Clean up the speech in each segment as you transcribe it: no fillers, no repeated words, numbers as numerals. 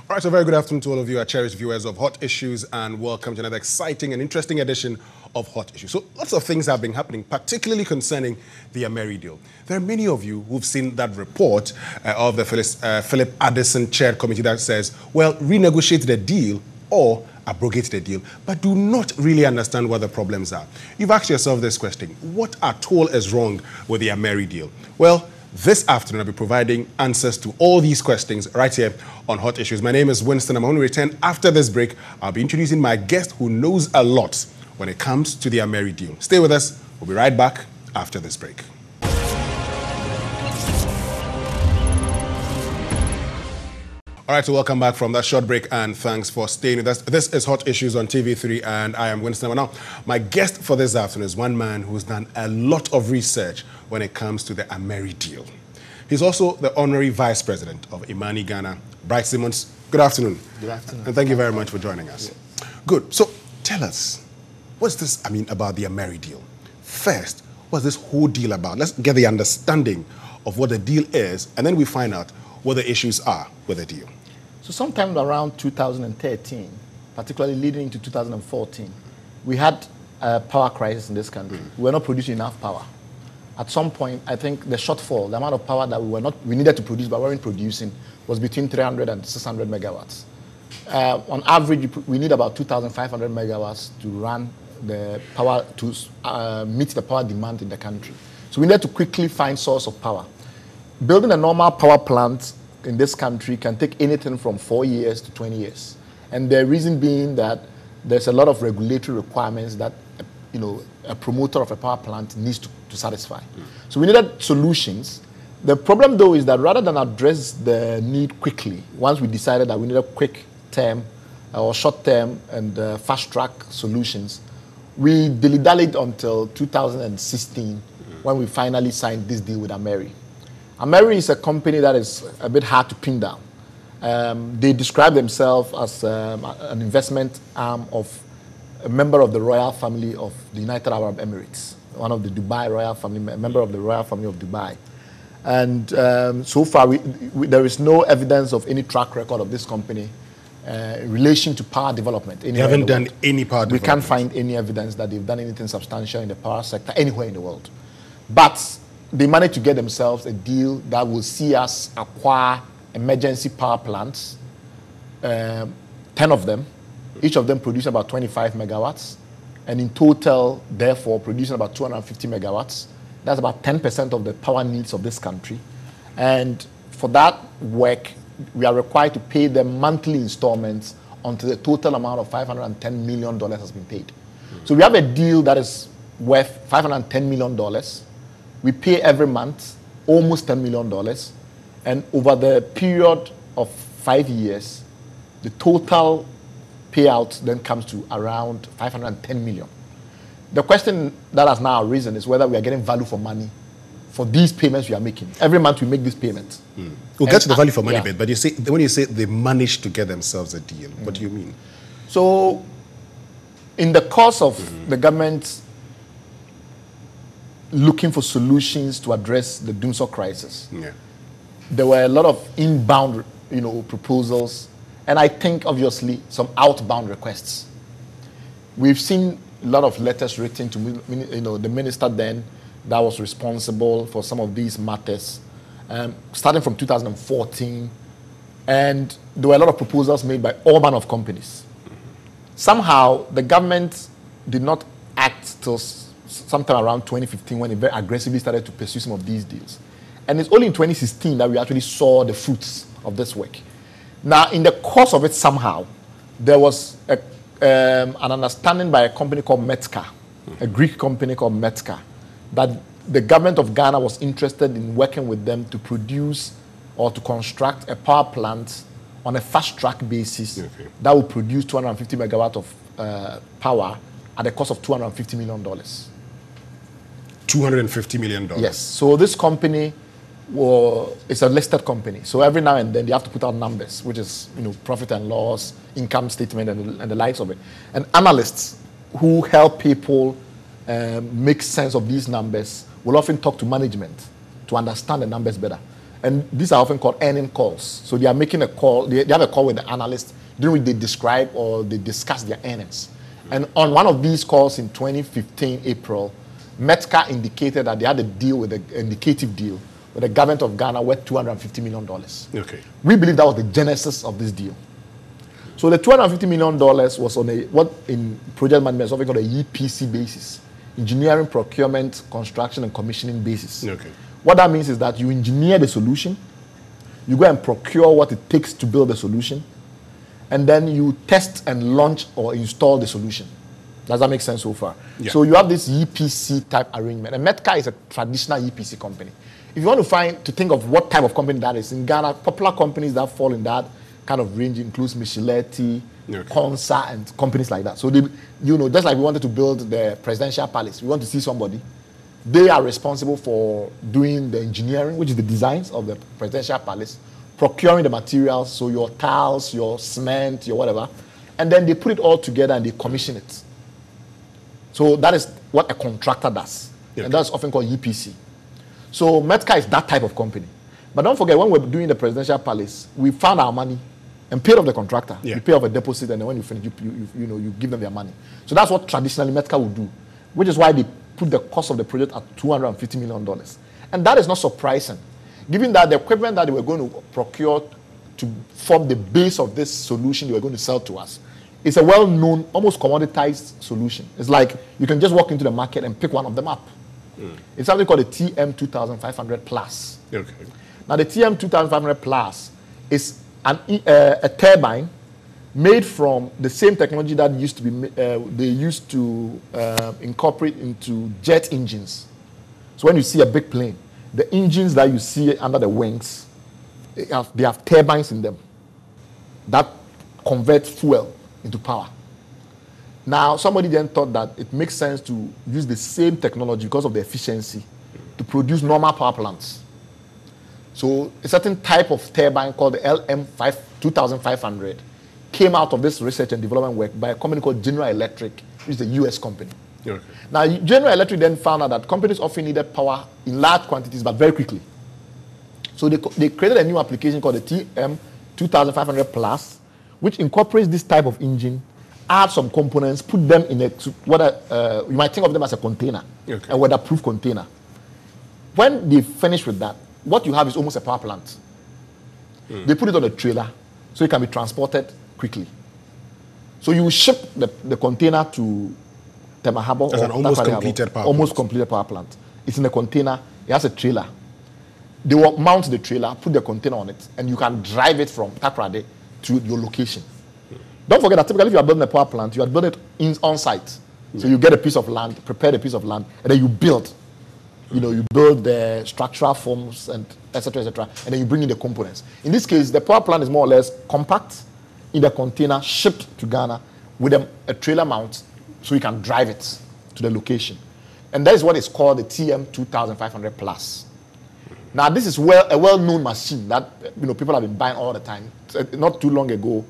All right, so very good afternoon to all of you, our cherished viewers of Hot Issues, and welcome to another exciting and interesting edition of Hot Issues. So lots of things have been happening, particularly concerning the Ameri deal. There are many of you who've seen that report of the Philip Addison chaired committee that says, well, renegotiate the deal or abrogate the deal, but do not really understand what the problems are. You've asked yourself this question: what at all is wrong with the Ameri deal? Well, this afternoon, I'll be providing answers to all these questions right here on Hot Issues. My name is Winston. I'm going to return after this break. I'll be introducing my guest who knows a lot when it comes to the Ameri deal. Stay with us. We'll be right back after this break. All right, so welcome back from that short break, and thanks for staying with us. This is Hot Issues on TV3, and I am Winston. Now, my guest for this afternoon is one man who's done a lot of research when it comes to the Ameri deal. He's also the honorary vice president of Imani Ghana. Bright Simmons, good afternoon. Good afternoon. And thank you very much for joining us. Yeah. Good. So tell us, what's this, about the Ameri deal? First, what's this whole deal about? Let's get the understanding of what the deal is, and then we find out what the issues are with the deal. So sometime around 2013, particularly leading into 2014, we had a power crisis in this country. We were not producing enough power. At some point, I think the shortfall, the amount of power that we needed to produce but weren't producing, was between 300 and 600 megawatts. On average, we need about 2,500 megawatts to run the power, to meet the power demand in the country. So we needed to quickly find source of power. Building a normal power plant in this country can take anything from 4 years to 20 years. And the reason being that there's a lot of regulatory requirements that a promoter of a power plant needs to satisfy. So we needed solutions. The problem, though, is that rather than address the need quickly, once we decided that we needed quick term or short term and fast track solutions, we dilly-dallied until 2016 when we finally signed this deal with Ameri. Ameri is a company that is a bit hard to pin down. They describe themselves as an investment arm of a member of the royal family of the United Arab Emirates, one of the Dubai royal family, a member of the royal family of Dubai. And so far, there is no evidence of any track record of this company in relation to power development. They haven't done any power development. We can't find any evidence that they've done anything substantial in the power sector anywhere in the world. But they managed to get themselves a deal that will see us acquire emergency power plants, 10 of them, each of them producing about 25 megawatts, and in total, therefore, producing about 250 megawatts. That's about 10% of the power needs of this country. And for that work, we are required to pay them monthly installments until the total amount of $510 million has been paid. So we have a deal that is worth $510 million. We pay every month almost $10 million. And over the period of 5 years, the total payout then comes to around $510 million. The question that has now arisen is whether we are getting value for money for these payments we are making. Every month we make these payments. We'll get to the value for money bit, but you say, when you say they managed to get themselves a deal, what do you mean? So, in the course of the government looking for solutions to address the Dumsor crisis, there were a lot of inbound, proposals, and I think obviously some outbound requests. We've seen a lot of letters written to the minister then that was responsible for some of these matters, starting from 2014, and there were a lot of proposals made by all manner of companies. Somehow the government did not act till sometime around 2015 when it very aggressively started to pursue some of these deals. And it's only in 2016 that we actually saw the fruits of this work. Now, in the course of it, somehow, there was an understanding by a company called Metka, a Greek company called Metka, that the government of Ghana was interested in working with them to produce or to construct a power plant on a fast-track basis that will produce 250 megawatts of power at a cost of $250 million. $250 million? Yes. So this company, it's a listed company. So every now and then they have to put out numbers, which is profit and loss, income statement, and the likes of it. And analysts who help people make sense of these numbers will often talk to management to understand the numbers better. And these are often called earning calls. So they are making a call, they have a call with the analyst during which they describe or they discuss their earnings. And on one of these calls in 2015, April, Metca indicated that they had a deal with an indicative deal with the government of Ghana worth $250 million. Okay. We believe that was the genesis of this deal. So the $250 million was on what in project management is often called a EPC basis, engineering, procurement, construction, and commissioning basis. Okay. What that means is that you engineer the solution, you go and procure what it takes to build the solution, and then you test and launch or install the solution. Does that make sense so far? Yeah. So you have this EPC type arrangement. And Metca is a traditional EPC company. If you want to think of what type of company that is, in Ghana, popular companies that fall in that kind of range includes Michelletti, Okay. Consa, and companies like that. So they, just like we wanted to build the presidential palace, we want to see somebody. They are responsible for doing the engineering, which is the designs of the presidential palace, procuring the materials, so your tiles, your cement, your whatever, and then they put it all together and they commission it. So that is what a contractor does. Okay. And that's often called EPC. So Metca is that type of company. But don't forget, when we're doing the presidential palace, we found our money and paid off the contractor. Yeah. You pay off a deposit, and then when you finish, you give them their money. So that's what traditionally Metca would do, which is why they put the cost of the project at $250 million. And that is not surprising, given that the equipment that they were going to procure to form the base of this solution they were going to sell to us is a well-known, almost commoditized solution. It's like you can just walk into the market and pick one of them up. It's something called the TM2500 Plus. Okay. Now, the TM2500 Plus is a turbine made from the same technology that used to be they used to incorporate into jet engines. So when you see a big plane, the engines that you see under the wings, they have turbines in them that convert fuel into power. Now, somebody then thought that it makes sense to use the same technology because of the efficiency to produce normal power plants. So a certain type of turbine called the LM2500 came out of this research and development work by a company called General Electric, which is a US company. Okay. Now, General Electric then found out that companies often needed power in large quantities, but very quickly. So they created a new application called the TM2500 Plus, which incorporates this type of engine, add some components, put them in you might think of them as a container, Okay. a weatherproof container. When they finish with that, what you have is almost a power plant. They put it on a trailer so it can be transported quickly. So you ship the container to Tema Harbour. That's an almost completed power plant. Almost completed power plant. It's in a container. It has a trailer. They will mount the trailer, put the container on it, and you can drive it from Takoradi to your location. Don't forget that typically if you are building a power plant, you are building it on site. So you get a piece of land, prepare the piece of land, and then you build. You build the structural forms and et cetera, and then you bring in the components. In this case, the power plant is more or less compact in the container, shipped to Ghana with a trailer mount so you can drive it to the location. And that is what is called the TM2500 Plus. Now, this is a well-known machine that people have been buying all the time. Not too long ago,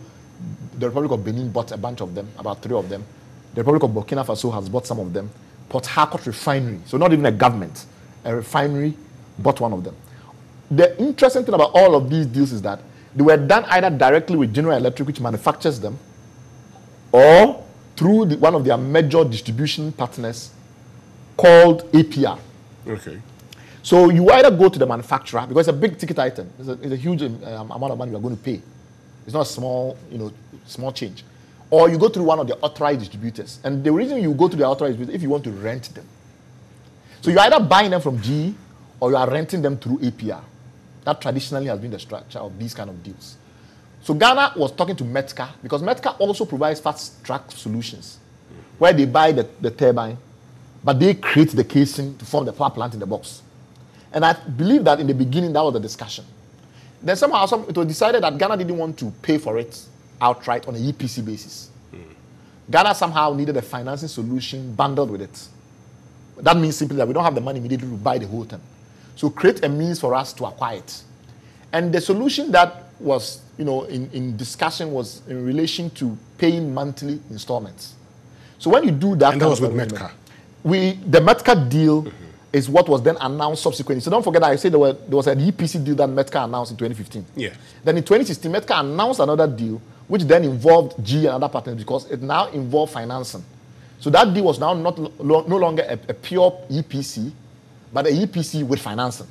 the Republic of Benin bought a bunch of them, about 3 of them. The Republic of Burkina Faso has bought some of them. Port Harcourt Refinery, so not even a government, a refinery bought one of them. The interesting thing about all of these deals is that they were done either directly with General Electric, which manufactures them, or through one of their major distribution partners called APR. Okay. So you either go to the manufacturer, because it's a big ticket item. It's a huge amount of money you are going to pay. It's not a small, small change. Or you go through one of the authorized distributors. And the reason you go to the authorized distributors is if you want to rent them. So you're either buying them from GE or you are renting them through APR. That traditionally has been the structure of these kind of deals. So Ghana was talking to Metca because Metca also provides fast-track solutions where they buy the turbine, but they create the casing to form the power plant in the box. And I believe that in the beginning that was the discussion. Then somehow it was decided that Ghana didn't want to pay for it outright on an EPC basis. Ghana somehow needed a financing solution bundled with it. That means simply that we don't have the money immediately to buy the whole thing. So create a means for us to acquire it. And the solution that was, in discussion was in relation to paying monthly installments. So when you do that, and that was with Metca. The Metca deal is what was then announced subsequently. So don't forget that I said there was an EPC deal that Metka announced in 2015. Yeah. Then in 2016, Metka announced another deal, which then involved GE and other partners because it now involved financing. So that deal was now no longer a pure EPC, but a EPC with financing.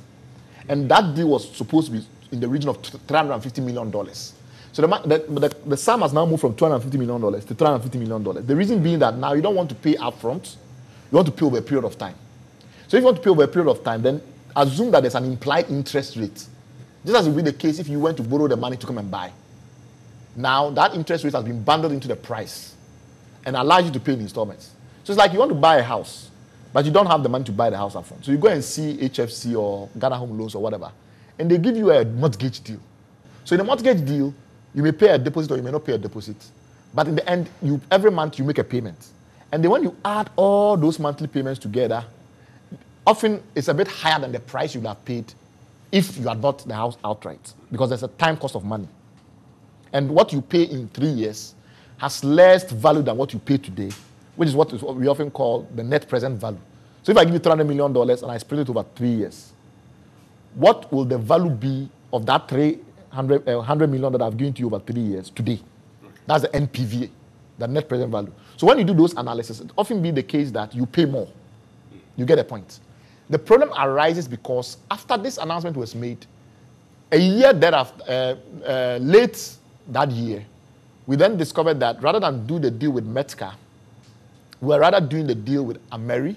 And that deal was supposed to be in the region of $350 million. So the sum has now moved from $250 million to $350 million. The reason being that now you don't want to pay upfront, you want to pay over a period of time. So if you want to pay over a period of time, then assume that there's an implied interest rate. Just as would be the case if you went to borrow the money to come and buy. Now that interest rate has been bundled into the price and allows you to pay in installments. So it's like you want to buy a house, but you don't have the money to buy the house upfront. So you go and see HFC or Ghana Home Loans or whatever, and they give you a mortgage deal. So in a mortgage deal, you may pay a deposit or you may not pay a deposit. But in the end, every month you make a payment. And then when you add all those monthly payments together, often it's a bit higher than the price you would have paid if you had bought the house outright, because there's a time cost of money. And what you pay in 3 years has less value than what you pay today, which is what we often call the net present value. So if I give you $300 million and I spread it over 3 years, what will the value be of that $100 million that I've given to you over 3 years today? That's the NPV, the net present value. So when you do those analyses, it often be the case that you pay more. You get a point. The problem arises because after this announcement was made, a year thereafter, late that year, we then discovered that rather than do the deal with Metka, we were rather doing the deal with Ameri.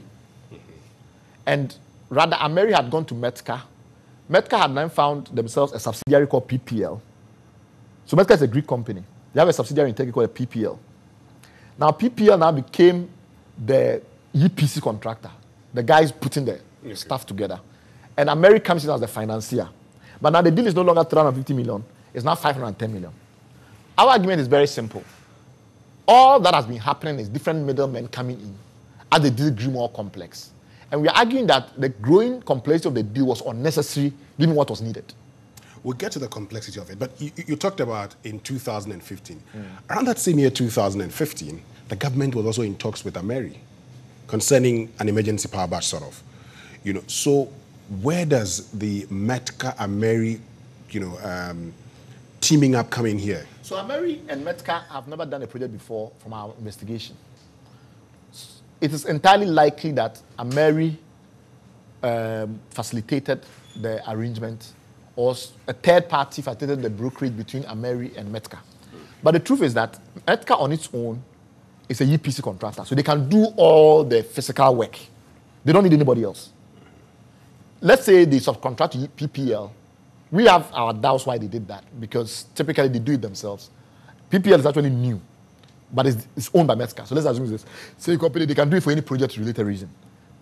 And rather, Ameri had gone to Metka. Metka had then found themselves a subsidiary called PPL. So Metka is a Greek company. They have a subsidiary in Turkey called a PPL. Now, PPL now became the EPC contractor. The guys putting the stuff together. And Ameri comes in as the financier. But now the deal is no longer $350 million. It's now $510 million. Our argument is very simple. All that has been happening is different middlemen coming in as the deal grew more complex. And we are arguing that the growing complexity of the deal was unnecessary given what was needed. We'll get to the complexity of it, but you talked about in 2015. Around that same year, 2015, the government was also in talks with Ameri concerning an emergency power batch sort of. So where does the Metka Ameri, teaming up come in here? So Ameri and Metka have never done a project before from our investigation. It is entirely likely that Ameri facilitated the arrangement, or a third party facilitated the brokerage between Ameri and Metka. But the truth is that Metka on its own is a EPC contractor, so they can do all the physical work. They don't need anybody else. Let's say they subcontract to PPL. We have our doubts why they did that, because typically they do it themselves. PPL is actually new, but it's owned by Metka. So let's assume it's the same company. They can do it for any project-related reason.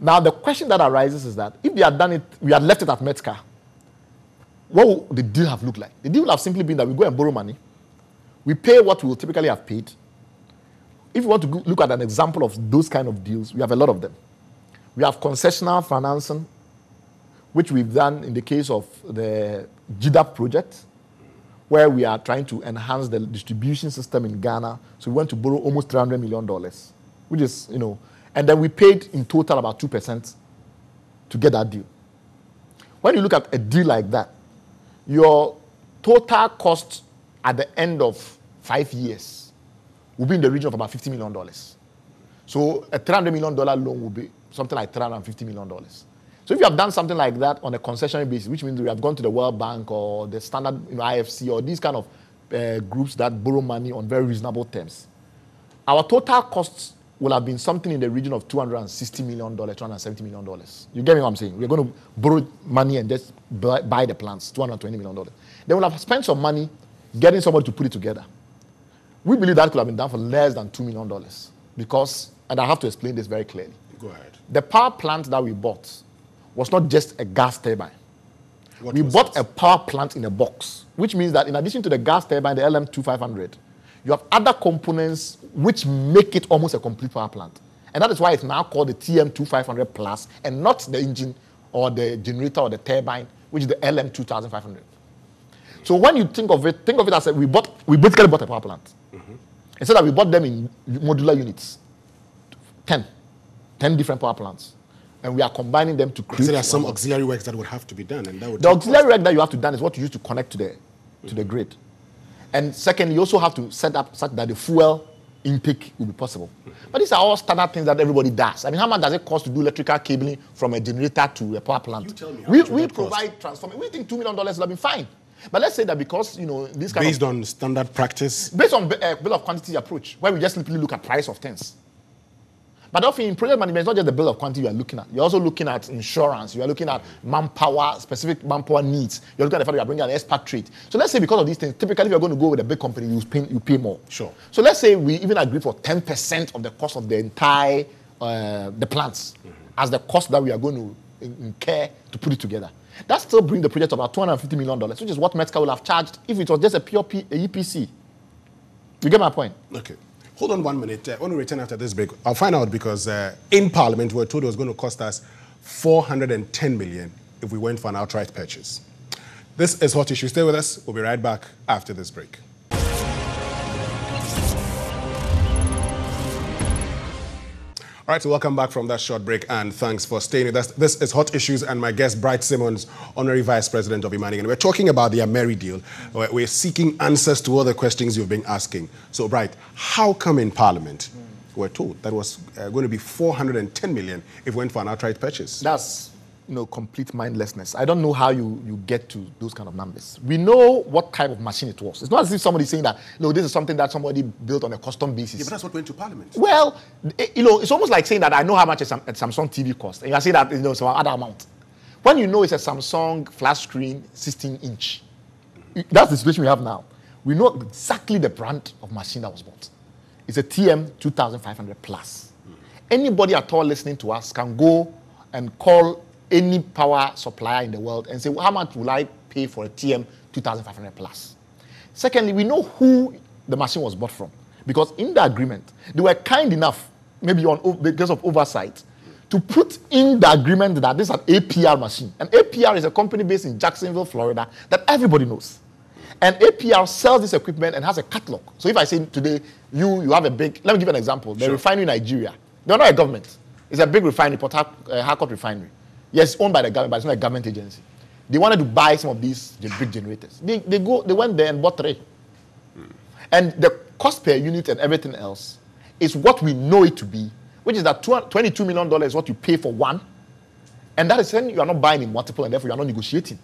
Now, the question that arises is that if they had done it, we had left it at Metka, what would the deal have looked like? The deal would have simply been that we go and borrow money. We pay what we will typically have paid. If you want to look at an example of those kind of deals, we have a lot of them. We have concessional financing, which we've done in the case of the GDAP project, where we are trying to enhance the distribution system in Ghana. So we went to borrow almost $300 million, which is, and then we paid in total about 2% to get that deal. When you look at a deal like that, your total cost at the end of 5 years will be in the region of about $50 million. So a $300 million loan will be something like $350 million. So if you have done something like that on a concessionary basis, which means we have gone to the World Bank or the standard IFC or these kind of groups that borrow money on very reasonable terms, our total costs will have been something in the region of $260 million, $270 million. You get me what I'm saying? We're going to borrow money and just buy the plants, $220 million. Then we'll have spent some money getting somebody to put it together. We believe that could have been done for less than $2 million because, and I have to explain this very clearly. Go ahead. The power plant that we bought was not just a gas turbine. We bought a power plant in a box, which means that in addition to the gas turbine, the LM2500, you have other components which make it almost a complete power plant. And that is why it's now called the TM2500 Plus and not the engine or the generator or the turbine, which is the LM2500. So when you think of it as we basically bought a power plant. Instead that we bought them in modular units, 10 different power plants. and we are combining them to create. So there are some auxiliary works that would have to be done, and that would the auxiliary work that you have to done is what you use to connect to the grid. And secondly, you also have to set up such that the fuel intake will be possible. But these are all standard things that everybody does. I mean, how much does it cost to do electrical cabling from a generator to a power plant? You tell me. We provide transformers. We think $2 million would have been fine. But let's say that because, you know, this kind based on standard practice? Based on bill of quantity approach, where we just simply look at price of things. But often in project management, it's not just the bill of quantity you are looking at. You're also looking at insurance. You are looking at manpower, specific manpower needs. You're looking at the fact that you are bringing an expatriate. So let's say because of these things, typically if you're going to go with a big company, you pay more. Sure. So let's say we even agree for 10% of the cost of the entire, the plants as the cost that we are going to incur to put it together. That still brings the project to about $250 million, which is what Metsca will have charged if it was just a pure EPC. You get my point? Okay. Hold on 1 minute. When we return after this break, I'll find out because in Parliament, we were told it was going to cost us $410 million if we went for an outright purchase. This is Hot Issue. Stay with us. We'll be right back after this break. All right, so welcome back from that short break, and thanks for staying with us. This is Hot Issues, and my guest, Bright Simmons, Honorary Vice President of Imani. And we're talking about the Ameri deal. We're seeking answers to all the questions you've been asking. So, Bright, how come in Parliament we're told that was going to be $410 million if we went for an outright purchase? That's complete mindlessness. I don't know how you get to those kind of numbers. We know what type of machine it was. It's not as if somebody's saying that, this is something that somebody built on a custom basis. Yeah, but that's what went to Parliament. Well, it's almost like saying that I know how much a Samsung TV costs, and you say that some other amount. When you know it's a Samsung flat screen 16-inch, that's the situation we have now. We know exactly the brand of machine that was bought. It's a TM2500 Plus. Anybody at all listening to us can go and call any power supplier in the world and say, well, how much will I pay for a TM2500 Plus? Secondly, we know who the machine was bought from, because in the agreement, they were kind enough, maybe because of oversight, to put in the agreement that this is an APR machine. And APR is a company based in Jacksonville, Florida, that everybody knows. And APR sells this equipment and has a catalog. So if I say today, you have a big, let me give you an example. The refinery in Nigeria, they're not a government. It's a big refinery, Port Harcourt refinery. Yes, it's owned by the government, but it's not a government agency. They wanted to buy some of these big generators. They went there and bought 3. And the cost per unit and everything else is what we know it to be, which is that $22 million is what you pay for one. And that is when you are not buying in multiple, and therefore you are not negotiating.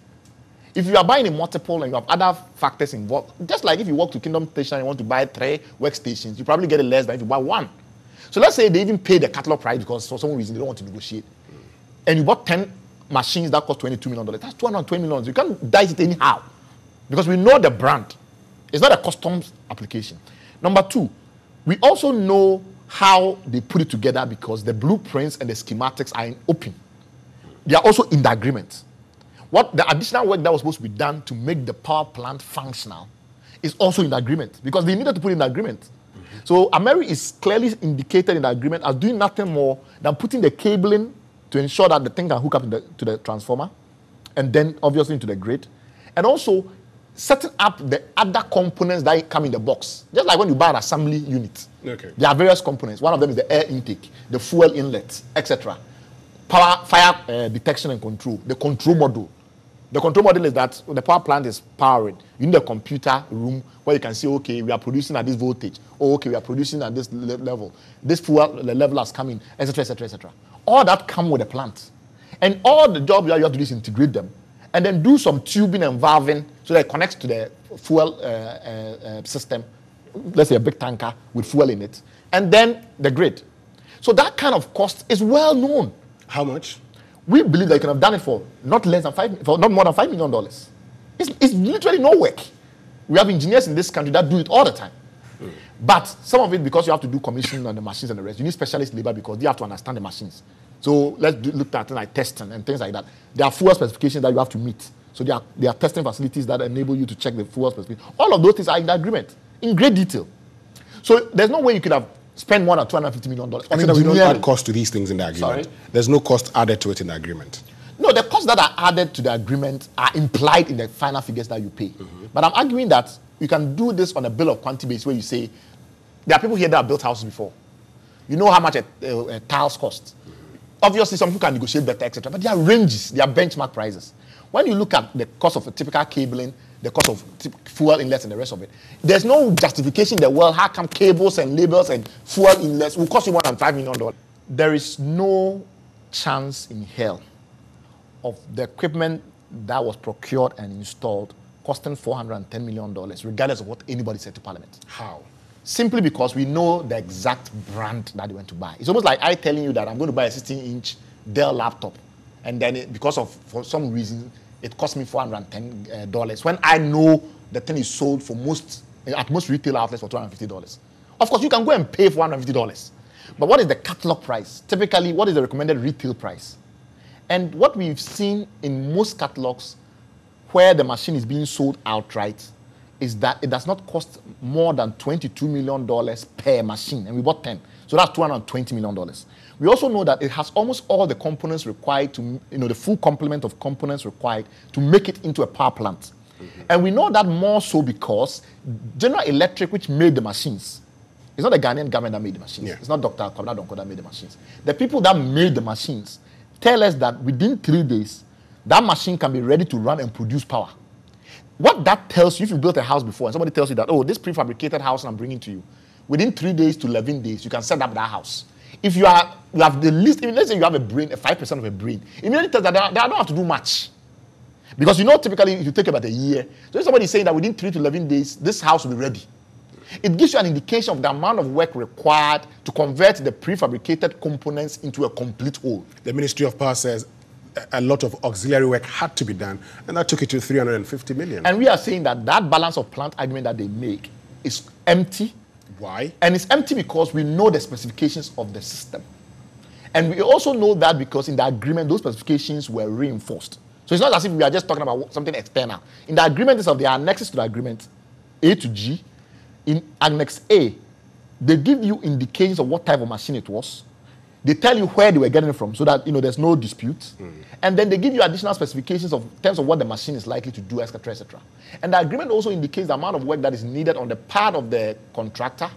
If you are buying in multiple and you have other factors involved, just like if you walk to Kingdom Station and you want to buy 3 workstations, you probably get it less than if you buy 1. So let's say they even pay the catalog price because for some reason they don't want to negotiate. And you bought 10 machines that cost $22 million. That's $220 million. You can't dice it anyhow because we know the brand. It's not a customs application. Number 2, we also know how they put it together because the blueprints and the schematics are in open. They are also in the agreement. What the additional work that was supposed to be done to make the power plant functional is also in the agreement because they needed to put it in the agreement. So Ameri is clearly indicated in the agreement as doing nothing more than putting the cabling to ensure that the thing can hook up to the transformer and then obviously into the grid. And also setting up the other components that come in the box. Just like when you buy an assembly unit. Okay. There are various components. One of them is the air intake, the fuel inlet, etc. Fire detection and control, the control module. The control module is that when the power plant is powering, you need a computer room where you can say, okay, we are producing at this voltage. Or, okay, we are producing at this level. This fuel level has come in, etc., etc., etc. All that come with the plant. And all the job you have to do is integrate them. And then do some tubing and valving so that it connects to the fuel system. Let's say a big tanker with fuel in it. And then the grid. So that kind of cost is well known. How much? We believe that you can have done it for not more than $5 million. It's literally no work. We have engineers in this country that do it all the time. But some of it, because you have to do commissioning on the machines and the rest, you need specialist labor because they have to understand the machines. So let's look at things like testing and things like that. There are fuel specifications that you have to meet. So there are testing facilities that enable you to check the fuel specifications. All of those things are in the agreement in great detail. So there's no way you could have spent more than $250 million. I mean, we don't add cost to these things in the agreement. Sorry? There's no cost added to it in the agreement. No, the costs that are added to the agreement are implied in the final figures that you pay. But I'm arguing that you can do this on a bill of quantity basis where you say, there are people here that have built houses before. You know how much a tiles cost. Obviously, some people can negotiate better, etc. But there are ranges, there are benchmark prices. When you look at the cost of a typical cabling, the cost of fuel inlets and the rest of it, there's no justification in the world how come cables and labels and fuel inlets will cost you more than $5 million. There is no chance in hell of the equipment that was procured and installed costing $410 million, regardless of what anybody said to Parliament. How? Simply because we know the exact brand that they went to buy. It's almost like I telling you that I'm going to buy a 16-inch Dell laptop, and then for some reason, it cost me $410 when I know the thing is sold for at most retail outlets for $250. Of course, you can go and pay $450. But what is the catalog price? Typically, what is the recommended retail price? And what we've seen in most catalogs where the machine is being sold outright is that it does not cost more than $22 million per machine. And we bought 10. So that's $220 million. We also know that it has almost all the components required to, the full complement of components required to make it into a power plant. Mm-hmm. And we know that more so because General Electric, which made the machines, it's not the Ghanaian government that made the machines. Yeah. It's not Dr. Kwabena Donkor that made the machines. The people that made the machines tell us that within 3 days, that machine can be ready to run and produce power. What that tells you, if you built a house before and somebody tells you that, oh, this prefabricated house I'm bringing to you, within 3 days to 11 days, you can set up that house. If you have the least, let's say you have a brain, 5% of a brain, immediately tells that they don't have to do much. Because typically, if you take about a year, so if somebody is saying that within 3 to 11 days, this house will be ready. It gives you an indication of the amount of work required to convert the prefabricated components into a complete whole. The Ministry of Power says a lot of auxiliary work had to be done, and that took it to $350 million. And we are saying that balance of plant argument that they make is empty. Why? And it's empty because we know the specifications of the system. And we also know that because in the agreement, those specifications were reinforced. So it's not as if we are just talking about something external. In the agreement, of the annexes to the agreement, A to G, in Annex A, they give you indications of what type of machine it was. They tell you where they were getting it from so that there's no dispute. Mm. And then they give you additional specifications in terms of what the machine is likely to do, etc., etc. And the agreement also indicates the amount of work that is needed on the part of the contractor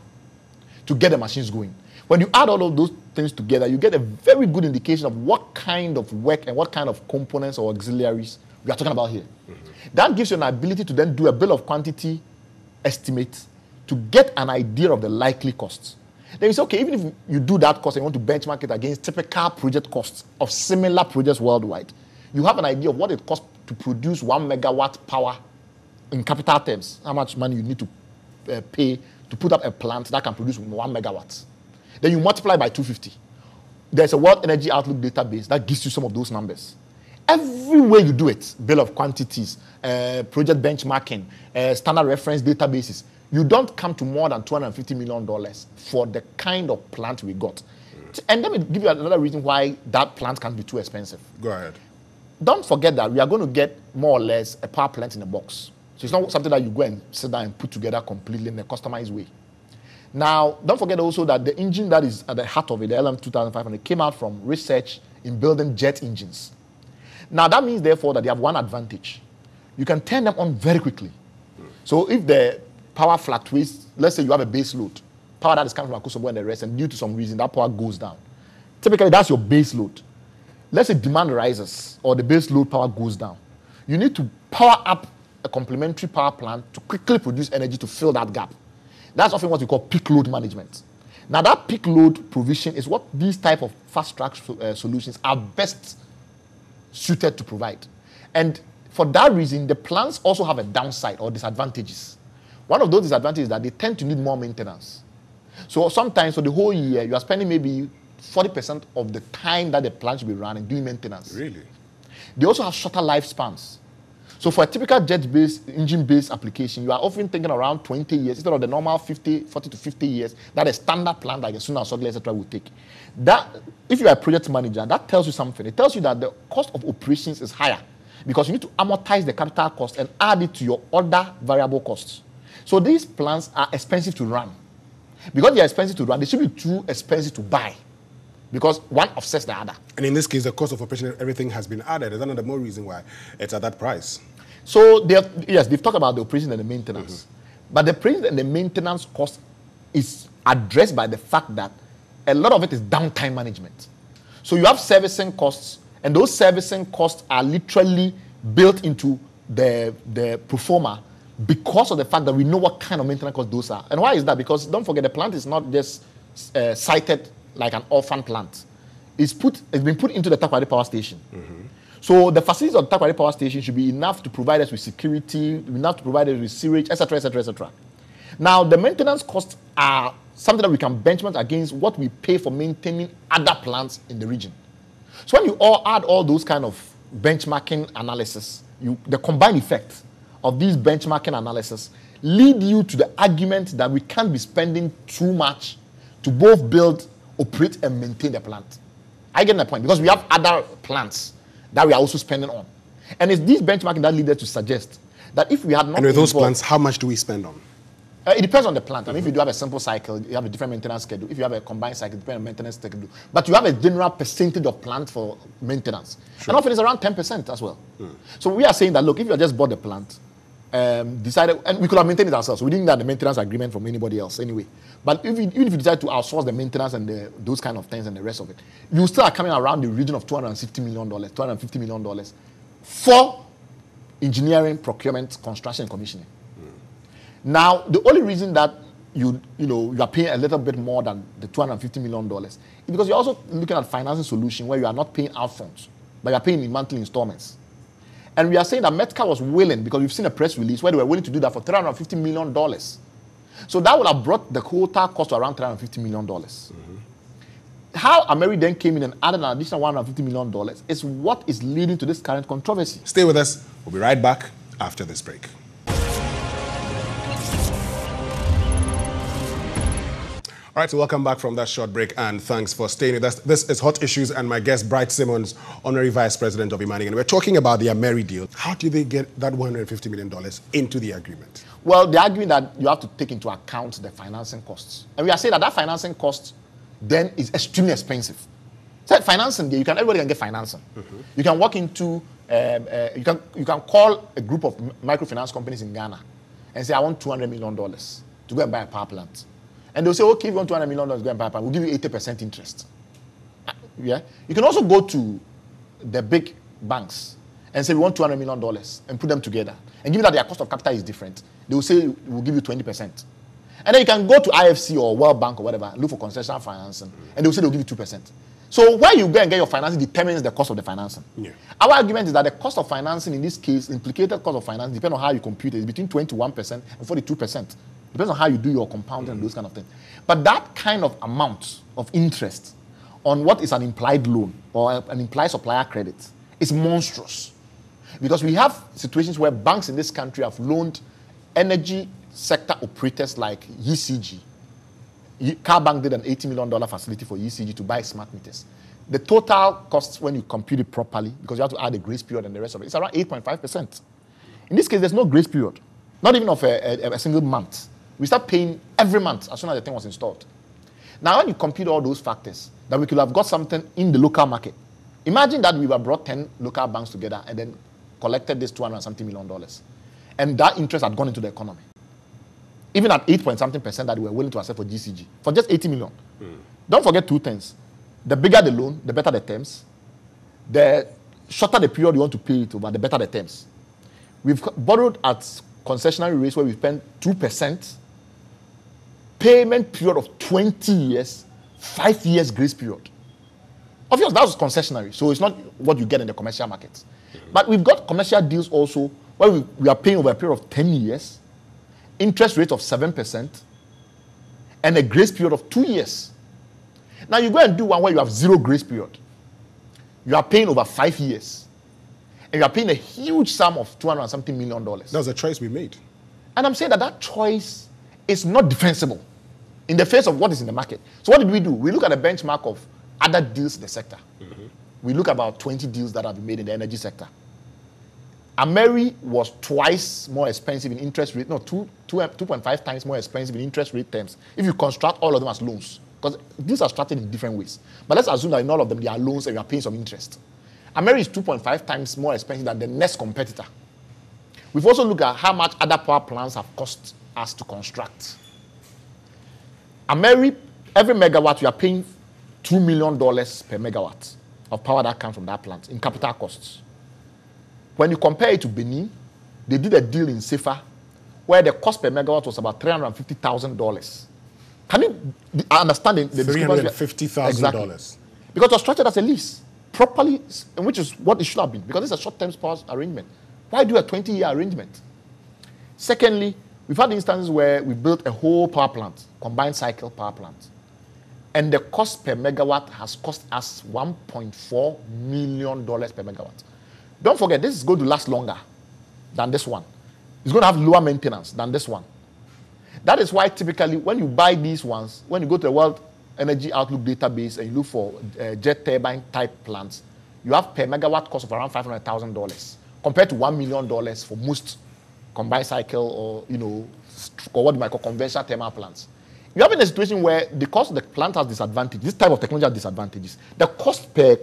to get the machines going. When you add all of those things together, you get a very good indication of what kind of work and what kind of components or auxiliaries we are talking about here. Mm-hmm. That gives you an ability to then do a bill of quantity estimate to get an idea of the likely costs. Then you say, okay, even if you do that cost and you want to benchmark it against typical project costs of similar projects worldwide, you have an idea of what it costs to produce 1 megawatt power in capital terms, how much money you need to pay to put up a plant that can produce 1 megawatt. Then you multiply by 250. There's a World Energy Outlook database that gives you some of those numbers. Every way you do it, bill of quantities, project benchmarking, standard reference databases, you don't come to more than $250 million for the kind of plant we got. And let me give you another reason why that plant can't be too expensive. Go ahead. Don't forget that we are going to get more or less a power plant in a box. So it's not something that you go and sit down and put together completely in a customized way. Now, don't forget also that the engine that is at the heart of it, the LM2500, came out from research in building jet engines. Now, that means, therefore, that they have one advantage. You can turn them on very quickly. So if the power fluctuates, let's say you have a base load, power that is coming from Akosombo and the rest, and due to some reason, that power goes down. Typically, that's your base load. Let's say demand rises or the base load power goes down. You need to power up a complementary power plant to quickly produce energy to fill that gap. That's often what we call peak load management. Now, that peak load provision is what these type of fast-track solutions are best suited to provide. And for that reason, the plants also have a downside or disadvantages. One of those disadvantages is that they tend to need more maintenance. So sometimes for the whole year, you are spending maybe 40% of the time that the plant should be running doing maintenance. Really? They also have shorter lifespans. So for a typical jet-based, engine-based application, you are often thinking around 20 years instead of the normal 40 to 50 years that a standard plant like a Suna, Sodli, etc. will take. That, if you are a project manager, that tells you something. It tells you that the cost of operations is higher because you need to amortize the capital cost and add it to your other variable costs. So these plants are expensive to run. Because they are expensive to run, they should be too expensive to buy because one offsets the other. And in this case, the cost of operation, everything has been added. Is that not the more reason why it's at that price? So, they've talked about the operation and the maintenance. Mm-hmm. But the operation and the maintenance cost is addressed by the fact that a lot of it is downtime management. So you have servicing costs, and those servicing costs are literally built into the pro forma because of the fact that we know what kind of maintenance costs those are. And why is that? Because don't forget, the plant is not just sited like an orphan plant. It's been put into the Takoradi power station. So the facilities of the Takoradi power station should be enough to provide us with security, enough to provide us with sewage, etc., etc., etc. Now, the maintenance costs are something that we can benchmark against what we pay for maintaining other plants in the region. So when you add all those kind of benchmarking analysis, the combined effect of these benchmarking analysis lead you to the argument that we can't be spending too much to both build, operate, and maintain the plant. I get that point, because we have other plants that we are also spending on. And it's this benchmarking that leads us to suggest that if we had not... And with those plants, how much do we spend on? It depends on the plant. I mean, if you do have a simple cycle, you have a different maintenance schedule. If you have a combined cycle, depending on maintenance schedule. But you have a general percentage of plant for maintenance. Sure. And often it's around 10% as well. So we are saying that, look, if you just bought the plant, decided, and we could have maintained it ourselves. We didn't have the maintenance agreement from anybody else anyway. But even if you decide to outsource the maintenance and those kind of things and the rest of it, you still are coming around the region of $250 million for engineering, procurement, construction, and commissioning. Now, the only reason that you are paying a little bit more than the $250 million is because you're also looking at financing solution where you are not paying upfront, but you are paying in monthly installments. And we are saying that Metcash was willing, because we've seen a press release where they were willing to do that for $350 million. So that would have brought the total cost to around $350 million. How Ameri then came in and added an additional $150 million is what is leading to this current controversy. Stay with us. We'll be right back after this break. All right, so welcome back from that short break, and thanks for staying with us. This is Hot Issues, and my guest, Bright Simmons, Honorary Vice President of Imani. And we're talking about the Ameri deal. How do they get that $150 million into the agreement? Well, they're arguing that you have to take into account the financing costs. And we are saying that financing cost then is extremely expensive. So financing, everybody can get financing. You can walk into, you can call a group of microfinance companies in Ghana and say, I want $200 million to go and buy a power plant. And they'll say, okay, if you want $200 million to go and buy a power plant, we'll give you 80% interest. Yeah. You can also go to the big banks and say, we want $200 million and put them together. And given that their cost of capital is different, they will say, we'll give you 20%. And then you can go to IFC or World Bank or whatever, and look for concessional financing, and they will say they'll give you 2%. So where you go and get your financing determines the cost of the financing. Yeah. Our argument is that the cost of financing in this case, implicated cost of financing, depending on how you compute it, is between 21% and 42%. Depends on how you do your compounding and those kind of things. But that kind of amount of interest on what is an implied loan or an implied supplier credit is monstrous. Because we have situations where banks in this country have loaned energy sector operators like ECG. Car Bank did an $80 million facility for ECG to buy smart meters. The total cost when you compute it properly, because you have to add a grace period and the rest of it, it's around 8.5%. In this case, there's no grace period, not even of a single month. We start paying every month as soon as the thing was installed. Now, when you compute all those factors, that we could have got something in the local market. Imagine that we were brought 10 local banks together and then collected this $200 million. And that interest had gone into the economy. Even at 8% that we were willing to accept for GCG, for just $80 million. Don't forget two things. The bigger the loan, the better the terms. The shorter the period you want to pay it over, the better the terms. We've borrowed at concessionary rates where we spend 2%, payment period of 20 years, 5 years grace period. Obviously, that was concessionary, so it's not what you get in the commercial market. But we've got commercial deals also where we are paying over a period of 10 years, interest rate of 7%, and a grace period of 2 years. Now you go and do one where you have zero grace period. You are paying over 5 years. And you are paying a huge sum of $200 million. That was a choice we made. And I'm saying that choice is not defensible in the face of what is in the market. So what did we do? We look at the benchmark of other deals in the sector. We look at about 20 deals that have been made in the energy sector. Ameri was twice more expensive in interest rate, 2.5 times more expensive in interest rate terms if you construct all of them as loans. Because these are structured in different ways. But let's assume that in all of them, they are loans and you are paying some interest. Ameri is 2.5 times more expensive than the next competitor. We've also looked at how much other power plants have cost us to construct. Ameri, every megawatt, we are paying $2 million per megawatt of power that comes from that plant in capital costs. When you compare it to Benin, they did a deal in Sefa where the cost per megawatt was about $350,000. Can you understand the $350,000? Exactly. Because it was structured as a lease, properly, which is what it should have been, because it's a short-term power arrangement. Why do a 20-year arrangement? Secondly, we've had instances where we built a whole power plant, combined cycle power plant, and the cost per megawatt has cost us $1.4 million per megawatt. Don't forget, this is going to last longer than this one. It's going to have lower maintenance than this one. That is why typically when you buy these ones, when you go to the World Energy Outlook database and you look for jet turbine type plants, you have per megawatt cost of around $500,000 compared to $1 million for most combined cycle or what you might call conventional thermal plants. You have in a situation where because the plant has disadvantages, this type of technology has disadvantages, the cost per